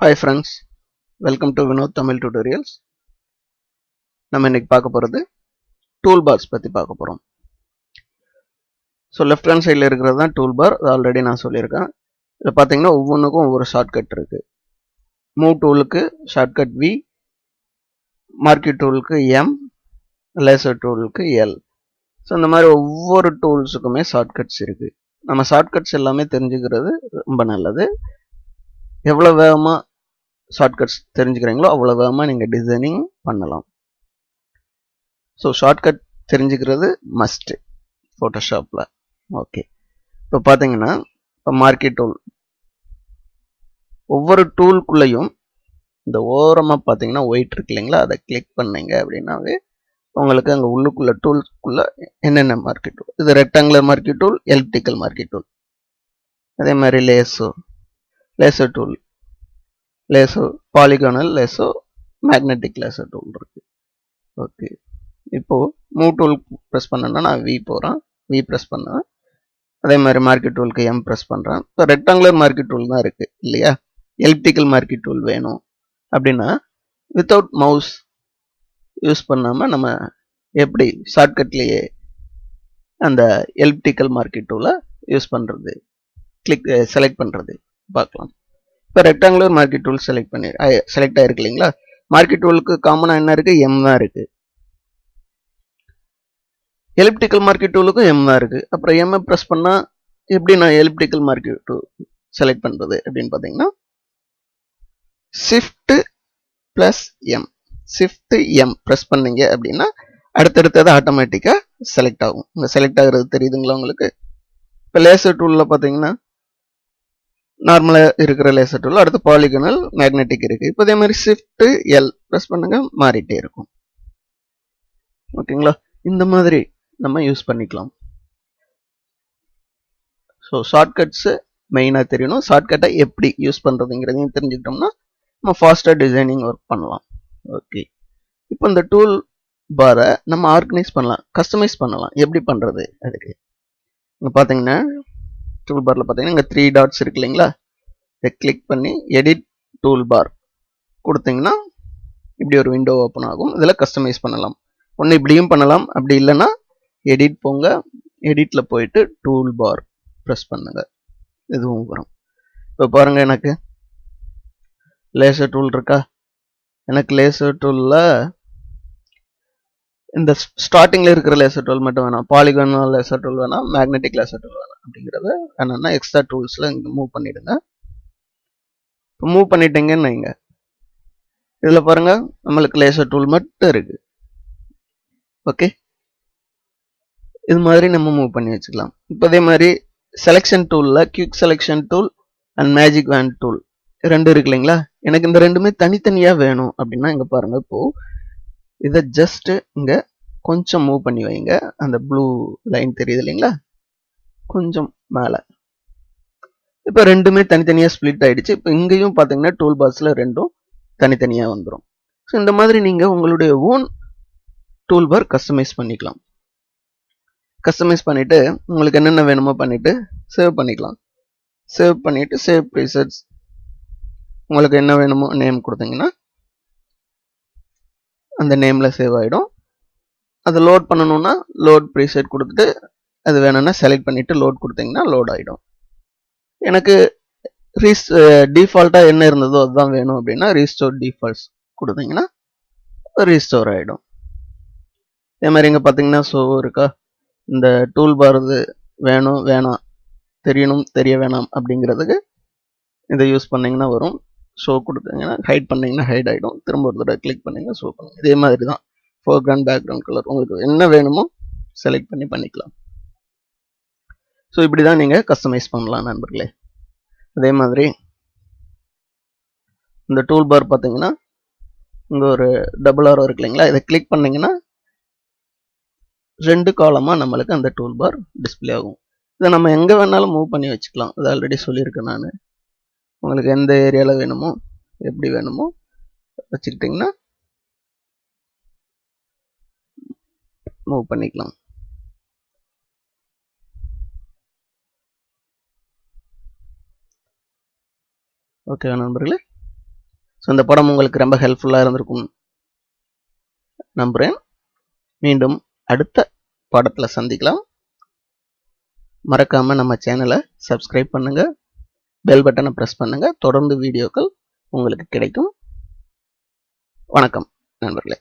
Hi friends, welcome to Vinod Tamil Tutorials. நம்ம இன்னைக்கு பார்க்க போறது டூல்பார்ஸ் பத்தி பார்க்க போறோம். ஸோ லெஃப்ட் ஹேண்ட் சைடில் இருக்கிறது தான் டூல்பார். அது ஆல்ரெடி நான் சொல்லியிருக்கேன். இதில் பார்த்தீங்கன்னா ஒவ்வொன்றுக்கும் ஒவ்வொரு ஷார்ட்கட் இருக்கு. மூவ் டூலுக்கு ஷார்ட்கட் வி, மார்க்கி டூலுக்கு எம், லேசர் டூலுக்கு எல். ஸோ இந்த மாதிரி ஒவ்வொரு டூல்ஸுக்குமே ஷார்ட்கட்ஸ் இருக்கு. நம்ம ஷார்ட்கட்ஸ் எல்லாமே தெரிஞ்சுக்கிறது ரொம்ப நல்லது. எவ்வளோ வேகமாக ஷார்ட்கட்ஸ் தெரிஞ்சுக்கிறீங்களோ அவ்வளோ வேகமாக நீங்கள் டிசைனிங் பண்ணலாம். ஸோ ஷார்ட்கட் தெரிஞ்சுக்கிறது மஸ்ட்டு ஃபோட்டோஷாப்பில். ஓகே, இப்போ பார்த்தீங்கன்னா இப்போ மார்க்கி டூல், ஒவ்வொரு டூலுக்குள்ளேயும் இந்த ஓரமாக பார்த்தீங்கன்னா ஒயிட் இருக்கு இல்லைங்களா, அதை கிளிக் பண்ணீங்க அப்படின்னாவே உங்களுக்கு அங்கே உள்ளுக்குள்ள டூல்ஸ்க்குள்ள என்னென்ன மார்க்கி டூல், இது rectangular marquee tool, elliptical marquee tool, அதே மாதிரி laser tool, lasso, polygonal lasso, magnetic laser tool இருக்கு. ஓகே, இப்போ மூவ் டூல் ப்ரெஸ் பண்ணேன்னா நான் வி போகிறேன், வி ப்ரெஸ் பண்ணேன். அதே மாதிரி மார்க்கி டூலுக்கு எம் ப்ரெஸ் பண்ணுறேன். இப்போ ரெக்டாங்குலர் மார்க்கி டூல் தான் இருக்குது இல்லையா. எலிப்டிக்கல் மார்க்கி டூல் வேணும் அப்படின்னா வித்தவுட் மவுஸ் யூஸ் பண்ணாமல் நம்ம எப்படி ஷார்ட்கட்லேயே அந்த எலிப்டிக்கல் மார்க்கி டூலை யூஸ் பண்ணுறது, செலக்ட் பண்ணுறது பார்க்கலாம். இப்போ ரெக்டாங்குலர் மார்க்கி டூல் செலக்ட் ஆயிருக்கு இல்லைங்களா. மார்க்கி டூலுக்கு காமனாக என்ன இருக்குது, எம் தான் இருக்குது. எலிப்டிக்கல் மார்க்கி டூலுக்கும் எம் தான் இருக்குது. அப்புறம் எம்ஐ ப்ரெஸ் பண்ணால் எப்படி நான் எலிப்டிக்கல் மார்க்கி டூல் செலக்ட் பண்ணுறது அப்படின்னு பார்த்தீங்கன்னா shift plus M, shift M press பண்ணீங்க அப்படின்னா அடுத்தடுத்தது ஆட்டோமேட்டிக்காக செலக்ட் ஆகும். இங்கே செலக்ட் ஆகுறது தெரியுதுங்களா உங்களுக்கு. இப்போ லேசர் டூலில் பார்த்தீங்கன்னா நார்மலாக இருக்கிற லேசர் டூல், அடுத்து பாலிகனல், மேக்னெட்டிக் இருக்குது. இப்போ இதே மாதிரி ஷிஃப்ட் எல் ப்ரெஸ் பண்ணுங்க, மாறிட்டே இருக்கும். ஓகேங்களா, இந்த மாதிரி நம்ம யூஸ் பண்ணிக்கலாம். ஸோ ஷார்ட்கட்ஸு மெயினாக தெரியணும். ஷார்ட்கட்டை எப்படி யூஸ் பண்ணுறதுங்கிறதையும் தெரிஞ்சுக்கிட்டோம்னா நம்ம ஃபாஸ்ட்டாக டிசைனிங் ஒர்க் பண்ணலாம். ஓகே, இப்போ இந்த டூல் பாரை நம்ம ஆர்கனைஸ் பண்ணலாம், கஸ்டமைஸ் பண்ணலாம். எப்படி பண்ணுறது அதுக்கு இங்கே பார்த்தீங்கன்னா டூல் பாரில் பார்த்தீங்கன்னா இங்கே 3 டாட்ஸ் இருக்கு இல்லைங்களா. இதை கிளிக் பண்ணி எடிட் டூல் பார் கொடுத்தீங்கன்னா இப்படி ஒரு விண்டோ ஓப்பன் ஆகும். இதில் கஸ்டமைஸ் பண்ணலாம். ஒன்று இப்படியும் பண்ணலாம், அப்படி இல்லைன்னா எடிட் போங்க, எடிட்டில் போயிட்டு டூல் பார் ப்ரெஸ் பண்ணுங்க, இதுவும் வரும். இப்போ பாருங்க, எனக்கு லேசர் டூல் இருக்கா. எனக்கு லேசர் டூலில் இந்த ஸ்டார்டிங்கில் இருக்கிற லேசர் டூல் மட்டும் வேணாம், பாலிகானல் லேசர் டூல் வேணாம், மேக்னெட்டிக் லேசர் டூல் வேணாம். அப்படிங்கிறத என்னன்னா எக்ஸ்ட்ரா டூல்ஸில் இங்கே மூவ் பண்ணிடுங்க. இப்போ மூவ் பண்ணிட்டீங்கன்னு வைங்க, இதில் பாருங்க நம்மளுக்கு லேசர் டூல் மட்டும் இருக்கு. ஓகே, இது மாதிரி நம்ம மூவ் பண்ணி வச்சுக்கலாம். இப்போ இதே மாதிரி செலெக்ஷன் டூலில் quick selection tool and magic wand tool ரெண்டு இருக்கு இல்லைங்களா. எனக்கு இந்த ரெண்டுமே தனித்தனியாக வேணும் அப்படின்னா இங்கே பாருங்க, இப்போ இதை ஜஸ்ட் இங்கே கொஞ்சம் மூவ் பண்ணி வைங்க. அந்த ப்ளூ லைன் தெரியுது இல்லைங்களா, கொஞ்சம் மேலே. இப்போ ரெண்டுமே தனித்தனியாக ஸ்ப்ளிட் ஆயிடுச்சு. இப்போ இங்கேயும் பார்த்தீங்கன்னா டூல் பாக்ஸில் ரெண்டும் தனித்தனியாக வந்துடும். ஸோ இந்த மாதிரி நீங்கள் உங்களுடைய ஓன் டூல் பார் கஸ்டமைஸ் பண்ணிக்கலாம். கஸ்டமைஸ் பண்ணிட்டு உங்களுக்கு என்னென்ன வேணுமோ பண்ணிட்டு சேவ் பண்ணிக்கலாம். சேவ் பண்ணிட்டு சேவ் ப்ரீசெட்ஸ், உங்களுக்கு என்ன வேணுமோ நேம் கொடுத்தீங்கன்னா அந்த நேமில் சேவ் ஆகிடும். அது லோட் பண்ணணும்னா லோட் ப்ரீசெட் கொடுத்துட்டு அது வேணும்னா செலக்ட் பண்ணிவிட்டு லோட் கொடுத்தீங்கன்னா லோட் ஆகிடும். எனக்கு டிஃபால்ட்டாக என்ன இருந்ததோ அதுதான் வேணும் அப்படின்னா ரீஸ்டோர் டிஃபால்ட்ஸ் கொடுத்தீங்கன்னா ரீஸ்டோர் ஆகிடும். இதே மாதிரி இங்கே பார்த்தீங்கன்னா ஷோ இருக்கா, இந்த டூல் பார் இது வேணும் வேணாம், தெரியணும் தெரிய வேணாம் அப்படிங்கிறதுக்கு இதை யூஸ் பண்ணிங்கன்னா வரும். ஷோ கொடுத்தீங்கன்னா ஹைட் பண்ணிங்கன்னா ஹைட் ஆகிடும். திரும்ப ஒரு தடவை கிளிக் பண்ணிங்கன்னா ஷோ பண்ணுங்க. இதே மாதிரி தான் ஃபோர்க்ரவுண்ட் பேக்ரவுண்ட் கலர் உங்களுக்கு என்ன வேணுமோ செலக்ட் பண்ணி பண்ணிக்கலாம். ஸோ இப்படி தான் நீங்கள் கஸ்டமைஸ் பண்ணலாம் நண்பர்களே. அதே மாதிரி இந்த டூல் பார் பார்த்தீங்கன்னா இங்கே ஒரு டபுள் ஆரோ இருக்கு இல்லைங்களா, இதை கிளிக் பண்ணிங்கன்னா 2 காலமாக நம்மளுக்கு அந்த டூல் பார் டிஸ்பிளே ஆகும். இதை நம்ம எங்கே வேணாலும் மூவ் பண்ணி வச்சுக்கலாம். அது ஆல்ரெடி சொல்லியிருக்கேன் நான். உங்களுக்கு எந்த ஏரியாவில் வேணுமோ எப்படி வேணுமோ வச்சுக்கிட்டிங்கன்னா மூவ் பண்ணிக்கலாம். ஓகே நண்பர்களே, ஸோ இந்த படம் உங்களுக்கு ரொம்ப ஹெல்ப்ஃபுல்லாக இருந்திருக்கும் நம்புகிறேன். மீண்டும் அடுத்த பாடத்தில் சந்திக்கலாம். மறக்காமல் நம்ம சேனலை சப்ஸ்கிரைப் பண்ணுங்கள், பெல் பட்டனை ப்ரெஸ் பண்ணுங்கள். தொடர்ந்து வீடியோக்கள் உங்களுக்கு கிடைக்கும். வணக்கம் நண்பர்களே.